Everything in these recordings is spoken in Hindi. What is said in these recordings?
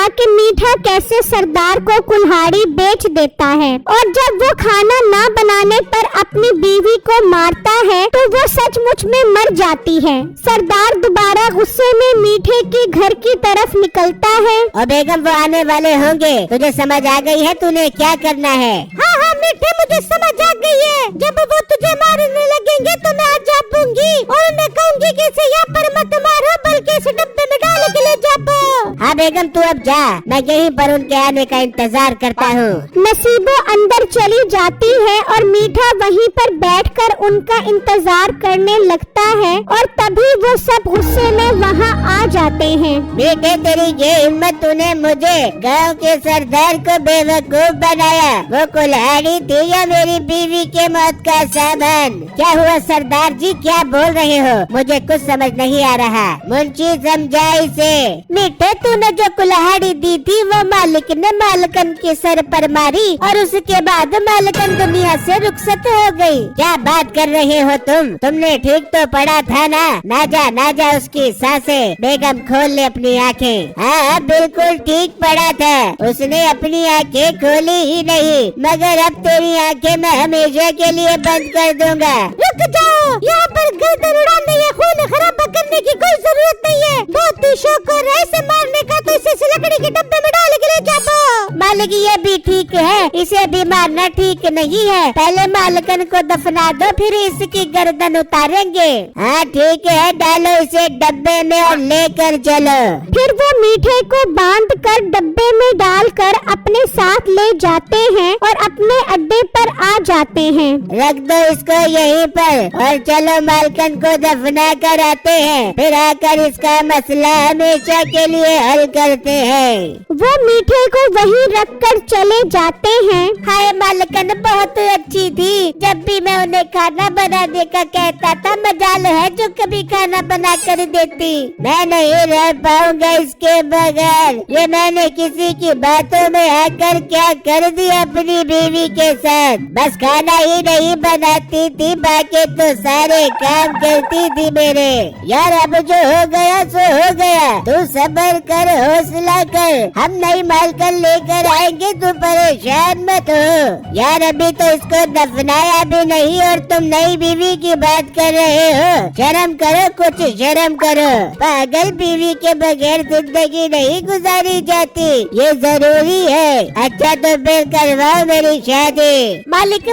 कि मीठा कैसे सरदार को कुल्हाड़ी बेच देता है और जब वो खाना ना बनाने पर अपनी बीवी को मारता है तो वो सचमुच में मर जाती है। सरदार दोबारा गुस्से में मीठे के घर की तरफ निकलता है। और बेगम वो आने वाले होंगे, तुझे समझ आ गई है तूने क्या करना है? हाँ हाँ मीठे मुझे समझ आ गई है। जब वो तुझे मारने लगेंगे तो मैं आ जाऊंगी और उन्हें कहूंगी कि इसे यहाँ पर मत मारो बल्कि इसे डब्बे में डाल के ले जाओ। हाँ बेगम तू अब जा, मैं यहीं पर उनके आने का इंतजार करता हूँ। नसीबो अंदर चली जाती है और मीठा वहीं पर बैठकर उनका इंतजार करने लगता है और तभी वो सब गुस्से में वहाँ आ जाते हैं। बेटे तेरी ये हिम्मत, तूने मुझे गांव के सरदार को बेवकूफ बनाया। वो कुल्हाड़ी थी या मेरी बीवी के मौत का सामान? क्या हुआ सरदार जी, क्या बोल रहे हो? मुझे कुछ समझ नहीं आ रहा। मुंशी समझा इसे। मीठे तूने जो कुल्हाड़ी दी थी वो मालिक ने मालकन के सर पर मारी और उसके बाद मालकन दुनिया से रुखसत हो गई। क्या बात कर रहे हो तुमने ठीक तो पढ़ा था ना जा उसकी सांसें। बेगम खोल ले अपनी आँखें। हाँ बिल्कुल ठीक पढ़ा था, उसने अपनी आँखें खोली ही नहीं, मगर अब तेरी आँखें मैं हमेशा के लिए बंद कर दूंगा। रुक जाओ, यहाँ पर गर्दन उड़ाने या खून खराबा करने की कोई जरूरत नहीं है। बहुत ही शौक और ऐसे मारने का तो इसे लकड़ी के डब्बे में डाल के ले जाओ। मालिक ये भी ठीक है, इसे भी मारना ठीक नहीं है। पहले मालकन को दफना दो फिर इसकी गर्दन उतारेंगे। हाँ ठीक है, डालो इसे डब्बे में और लेकर चलो। फिर वो मीठे को बांध कर डब्बे में डालकर अपने साथ ले जाते हैं और अपने अड्डे पर आ जाते हैं। रख दो इसको यहीं पर और चलो मालकन को दफना कर आते हैं, फिर आकर इसका मसला हमेशा के लिए हल करते हैं। वो मीठे को वहीं रख कर चले जाते हैं। हाय मालकन बहुत अच्छी थी, जब भी मैं उन्हें खाना बनाने का कहता था मजाल है जो कभी खाना बना कर देती। मैं नहीं रह पाऊंगा इसके बगैर। ये मैंने किसी की बातों में आकर क्या कर दिया अपनी बीवी के साथ। बस खाना ही नहीं बनाती थी, बाकी तो सारे काम करती थी मेरे। यार अब जो हो गया सो हो गया, तू सब्र कर, हौसला कर, हम नई मालकन लेकर आएंगे, तू परेशान मत हो। यार अभी तो इसको दफनाया भी नहीं और तुम नई बीवी की बात कर रहे हो। शर्म करो, कुछ शर्म करो। पागल, बीवी के बगैर जिंदगी नहीं गुजारी जाती, ये जरूरी है। अच्छा तो फिर करवाओ मेरी शादी।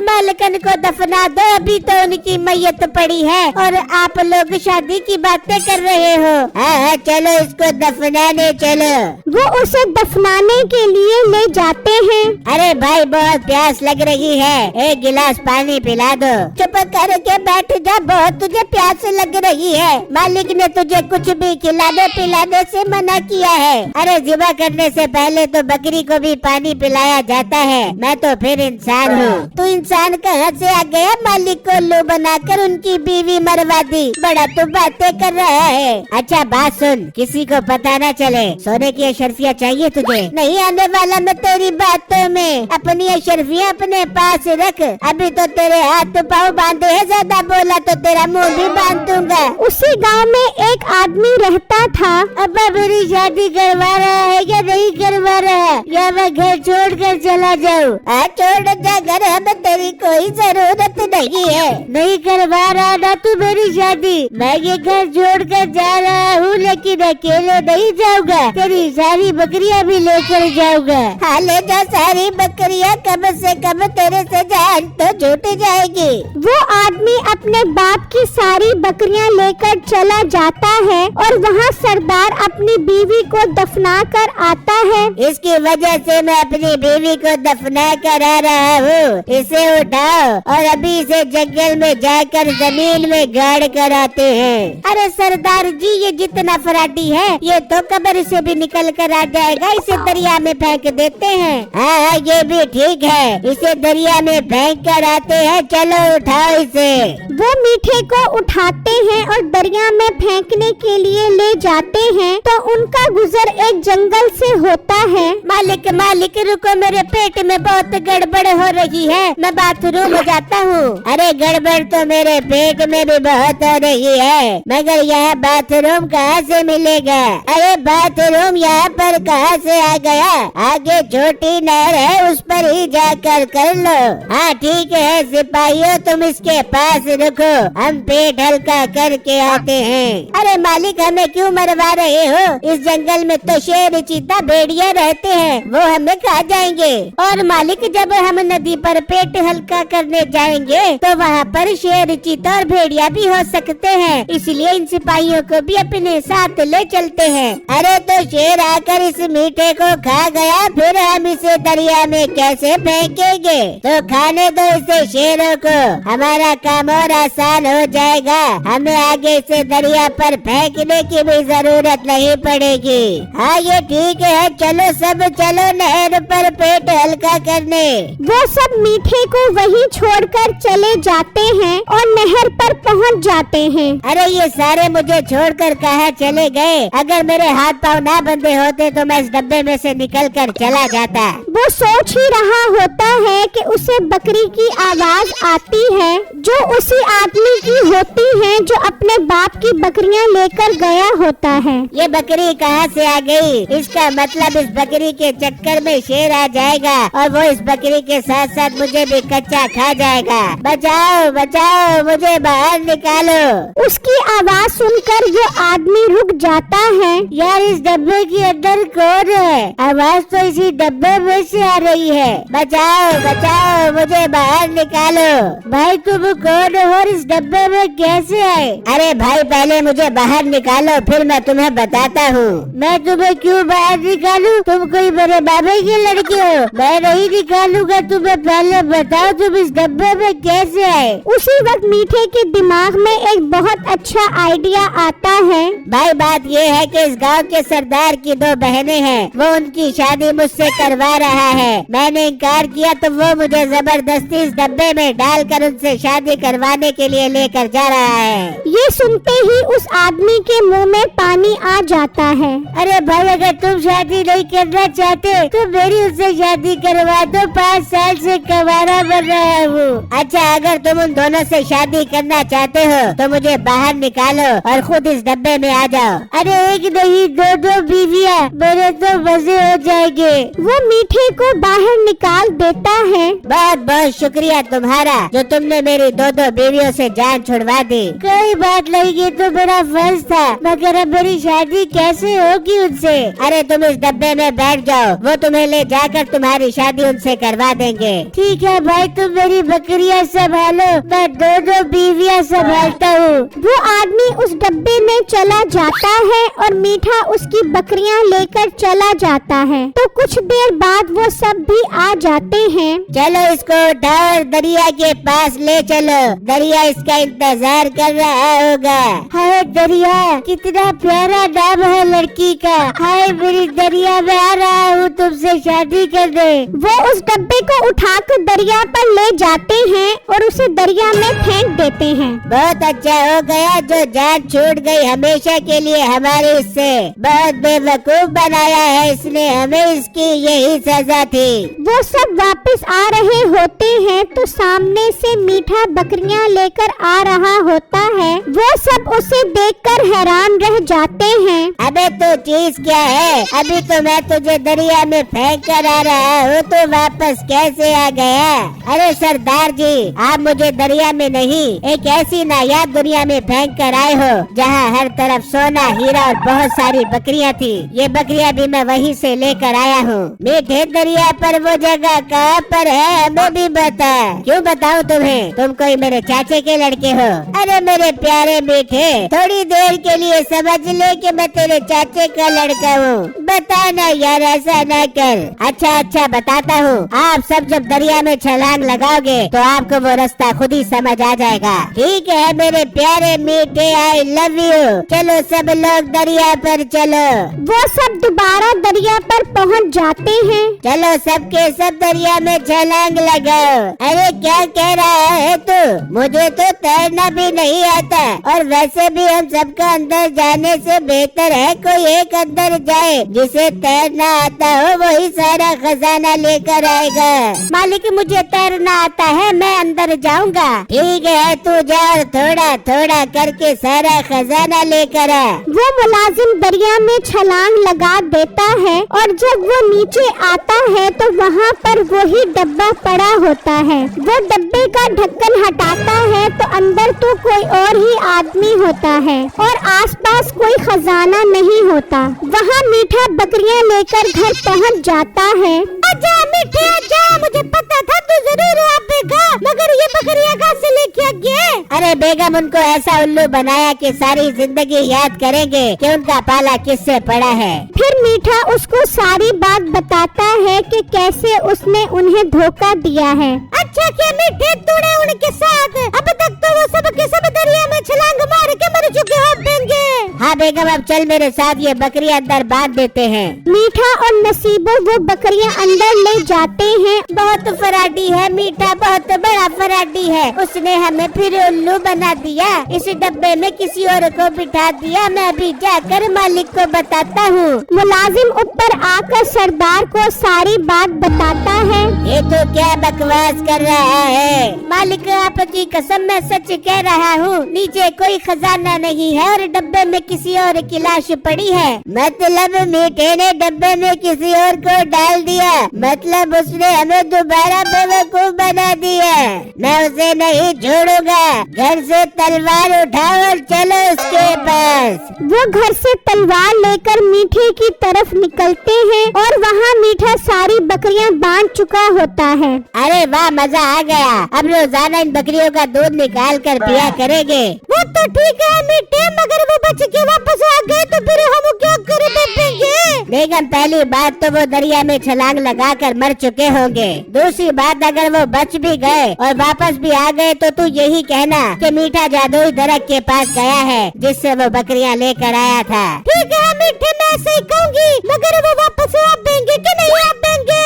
मालकन को दफना दो, अभी तो उनकी मैयत पड़ी है और आप लोग शादी की बातें कर रहे हो। हाँ चलो इसको दफनाने चलो। वो उसे दफनाने के लिए ले जाते हैं। अरे भाई बहुत प्यास लग रही है, एक गिलास पानी पिला दो। चुप करके बैठ जा, बहुत तुझे प्यास लग रही है। मालिक ने तुझे कुछ भी खिलाने पिलाने से मना किया है। अरे ज़िबा करने से पहले तो बकरी को भी पानी पिलाया जाता है। मैं तो फिर इंसान हूँ। तू इंसान कहाँ से आ गया? मालिक को लो बनाकर उनकी बीवी मरवा दी। बड़ा तू बातें कर रहा है। अच्छा बात सुन, किसी को पता न चले। सोने की अशरफिया चाहिए तुझे? नहीं आने वाला मैं तेरी बातों में। अपनी अशरफिया अपने पास रख। अभी तो तेरे हाथ पाँव बांधे हैं, ज्यादा बोला तो तेरा मुंह भी बांध दूंगा। उसी गांव में एक आदमी रहता था। अब मेरी शादी करवा रहा है या नहीं करवा रहा, या मैं घर छोड़ कर चला जाऊँ? छोड़ जा घर, अब तेरी कोई जरूरत नहीं है। नहीं करवा रहा ना तू मेरी शादी। मैं ये घर छोड़ कर जा रहा हूँ, लेकिन अकेले नहीं जाऊंगा, तेरी सारी बकरियाँ भी लेकर जाऊंगा। हाँ ले जा सारी बकरियाँ, कम से कम तेरे से जान तो छूट जाएगी। वो आदमी अपने बाप की सारी बकरियां लेकर चला जाता है और वहाँ सरदार अपनी बीवी को दफना कर आता है। इसकी वजह से मैं अपनी बीवी को दफना कर आ रहा हूँ। इसे उठाओ और अभी इसे जंगल में जाकर जमीन में गाड़ कर आते हैं। अरे सरदार जी ये जितना फराटी है ये तो कब्र से भी निकल कर आ जाएगा, इसे दरिया में फेंक देते हैं। हाँ ये भी ठीक है, इसे दरिया में फेंक कर आते हैं। चलो उठाओ इसे। वो मीठे को उठाते हैं और दरिया में फेंकने के लिए ले जाते हैं तो उनका गुजर एक जंगल से होता है। मालिक रुको, मेरे पेट में बहुत गड़बड़ हो रही है, मैं बाथरूम जाता हूँ। अरे गड़बड़ तो मेरे पेट में भी बहुत हो रही है, मगर यहाँ बाथरूम कहाँ से मिलेगा? अरे बाथरूम यहाँ पर कहाँ से आ गया? आगे छोटी नहर है, उस पर ही जाकर कर लो। हाँ ठीक है सिपाहियों, तुम इसके पास रुको, हम पेट हल्का करके आते हैं। अरे मालिक, हमें क्यों मरवा रहे हो? इस जंगल में तो शेर, चीता, भेड़िया रहते हैं, वो हमें खा जाएंगे। और मालिक, जब हम नदी पर पेट हल्का करने जाएंगे तो वहाँ पर शेर, चीता और भेड़िया भी हो सकते हैं, इसलिए इन सिपाहियों को भी अपने साथ ले चलते हैं। अरे तो शेर आकर इस मीठे को खा गया, फिर हम इसे दरिया में कैसे फेंकेंगे? तो खाने दो इसे शेरों को, हमारा काम और आसान हो जाएगा। हमें आगे से दरिया पर फेंकने की भी जरूरत नहीं पड़ेगी। हाँ ये ठीक है, चलो सब चलो नहर पर पेट हल्का करने। वो सब मीठे को वहीं छोड़कर चले जाते हैं और नहर पर पहुंच जाते हैं। अरे ये सारे मुझे छोड़कर कहाँ चले गए? अगर मेरे हाथ पाँव ना बंधे होते तो मैं इस डब्बे में से निकलकर चला जाता। वो सोच ही रहा होता है कि उसे बकरी की आवाज आती है, जो उसी आदमी की होती है जो अपने बाप की बकरियां लेकर गया होता है। ये बकरी कहाँ से आ गई? इसका मतलब इस बकरी के चक्कर में शेर आ जाएगा और वो इस बकरी के साथ साथ मुझे भी कच्चा खा जाएगा। बचाओ बचाओ, मुझे बाहर निकालो। उसकी आवाज सुनकर वो आदमी रुक जाता है। यार इस डब्बे के अंदर कौन है? आवाज तो इसी डब्बे में से आ रही है। बचाओ बचाओ, मुझे बाहर निकालो। भाई तुम कौन हो और इस डब्बे में कैसे आए? अरे भाई पहले मुझे बाहर निकालो, फिर मैं तुम्हें बताता हूँ। मैं तुम्हें क्यों बाहर निकालूं? तुम कोई मेरे बाबा की लड़की हो? मैं नहीं निकालूंगा तुम्हें, पहले बताओ तुम इस डब्बे में कैसे आए? उसी वक्त मीठे के दिमाग में एक बहुत अच्छा आइडिया आता है। भाई बात ये है कि इस गांव के सरदार की 2 बहनें हैं, वो उनकी शादी मुझसे करवा रहा है। मैंने इनकार किया तो वो मुझे जबरदस्ती इस डब्बे में डालकर उनसे शादी करवाने के लिए लेकर जा रहा है। ये सुनते ही उस आदमी के मुंह में पानी आ जाता है। अरे भाई अगर तुम शादी नहीं करना चाहते तो मेरी उससे शादी करवा दो, 5 साल से कवारा बन रहा हूँ। अच्छा अगर तुम उन दोनों से शादी करना चाहते हो तो मुझे बाहर निकालो और खुद इस डब्बे में आ जाओ। अरे एक नहीं 2 बीवियाँ, मेरे तो मजे हो जाएंगे। वो मीठे को बाहर निकाल देता है। बहुत बहुत शुक्रिया तुम्हारा जो तुमने मेरी 2 बीवियों से जान छुड़वा दी। कोई बात नहीं, ये तो मेरा फर्ज था, मगर अब मेरी शादी कैसे होगी उनसे? अरे तुम इस डब्बे में बैठ जाओ, वो तुम्हें ले जाकर तुम्हारी शादी उनसे करवा देंगे। ठीक है भाई, तुम मेरी बकरियां संभालो, मैं 2 बीवियां संभालता हूँ। वो आदमी उस डब्बे में चला जाता है और मीठा उसकी बकरियां लेकर चला जाता है। तो कुछ देर बाद वो सब भी आ जाते हैं। चलो इसको उठाओ और दरिया के पास ले चलो, दरिया इसका इंतजार कर रहा होगा। हाय दरिया, कितना प्यारा नाम है लड़की का। हाय मेरी दरिया, मैं आ रहा हूँ तुमसे शादी करने। वो उस डब्बे को उठाकर दरिया पर ले जाते हैं और उसे दरिया में फेंक देते हैं। बहुत अच्छा हो गया जो जान छूट गई हमेशा के लिए हमारे इससे। बहुत बेवकूफ बनाया है इसने हमें, इसकी यही सजा थी। वो सब वापस आ रहे होते हैं तो सामने से मीठा बकरियां लेकर आ रहा होता है। वो सब उसे देखकर हैरान रह जाते हैं। अबे तो चीज क्या है? अभी तो मैं तुझे दरिया में फेंक कर आ रहा हूँ, तो वापस कैसे आ गया? अरे सरदार जी, आप मुझे दरिया में नहीं एक ऐसी नायाब दुनिया में फेंक कर आए हो जहाँ हर तरफ सोना, हीरा और बहुत सारी बकरियाँ थी। ये बकरियाँ भी मैं वहीं से लेकर आया हूँ। मीठे दरिया पर वो जगह कहाँ पर है, हमें भी बता। क्यों बताऊँ तुम्हें? तुम कोई मेरे चाचे के लड़के हो। अरे मेरे प्यारे मीठे, थोड़ी देर के लिए समझ ले कि मैं तेरे चाचे का लड़का हूँ। बता ना यार, ऐसा ना कर। अच्छा बताता हूँ। आप सब जब दरिया में छलांग लगाओगे तो आपको वो रास्ता खुद ही समझ आ जाएगा। ठीक है मेरे प्यारे मीठे, आई लव यू। चलो सब लोग दरिया पर चलो। वो सब दोबारा दरिया पर पहुंच जाते हैं। चलो सबके सब दरिया में छलांग लगाओ। अरे क्या कह रहा है तू? मुझे तो तैरना भी नहीं आता, और वैसे भी हम सबका अंदर जाने से बेहतर है कोई एक अंदर जाए जिसे तैरना आता हो, वही सारा खजाना लेकर आएगा। मालिक मुझे तैरना आता है, मैं अंदर जाऊंगा। ठीक है तू जा, थोड़ा थोड़ा करके सारा खजाना लेकर आ। वो मुलाजिम दरिया में छलांग लगा देता है और जब वो नीचे आता है तो वहाँ पर वही डब्बा पड़ा होता है। वो डब्बे का ढक्कन हटाता है तो अंदर तो कोई और ही आदमी होता है और आसपास कोई खजाना नहीं होता। वहाँ मीठा बकरियाँ लेकर घर पहुँच जाता है। आजा मीठे आजा, मुझे पता था तू जरूर आएगा, मगर ये बकरियां कहाँ से लेके आ गए? अरे बेगम उनको ऐसा उल्लू बनाया कि सारी जिंदगी याद करेंगे कि उनका पाला किससे पड़ा है। फिर मीठा उसको सारी बात बताता है कि कैसे उसने उन्हें धोखा दिया है। अच्छा क्या मीठे तूने उनके साथ अब तक तो वो सब के सब दरिया में छलांग मार के मर चुके होंगे। हाँ बेगम अब चल मेरे साथ, ये बकरियां अंदर बांध देते हैं। मीठा और नसीबो वो बकरियां अंदर ले जाते हैं। बहुत फराडी है मीठा, बहुत बड़ा फराडी है। उसने हमें फिर उल्लू बना दिया, इस डब्बे में किसी और को बिठा दिया। मैं अभी जाकर मालिक को बताता हूँ। मुलाजिम ऊपर आकर सरदार को सारी बात बताता है। ये तो क्या बकवास कर रहा है? मालिक आपकी कसम मैं सच कह रहा हूँ, नीचे कोई खजाना नहीं है और डब्बे में किसी और की लाश पड़ी है। मतलब मीठे ने डब्बे में किसी और को डाल दिया, मतलब उसने हमें दोबारा बेवकूफ बना दिया। मैं उसे नहीं छोड़ूंगा, घर से तलवार उठाओ और चलो उसके पास। वो घर से तलवार लेकर मीठे की तरफ निकलते हैं और वहाँ मीठा सारी बकरियाँ बांध चुका होता है। अरे वाह मजा आ गया, अब रोजाना इन बकरियों का दूध निकाल कर पिया करेंगे। वो तो ठीक है मीठे, मगर वो बच के वापस आ गए तो फिर हम क्या करे बेचेंगे? बेगम पहली बात तो वो दरिया में छलांग लगाकर मर चुके होंगे। दूसरी बात अगर वो बच भी गए और वापस भी आ गए तो तू यही कहना कि मीठा जादुई दरख्त के पास गया है जिससे वो बकरियां लेकर आया था। ठीक है मीठे मैं सही कहूँगी, मगर वो वापस आ देंगे कि नहीं आ देंगे?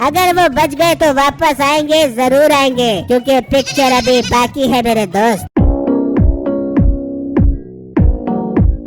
अगर वो बच गए तो वापस आएंगे, जरूर आएंगे, क्योंकि पिक्चर अभी बाकी है मेरे दोस्त।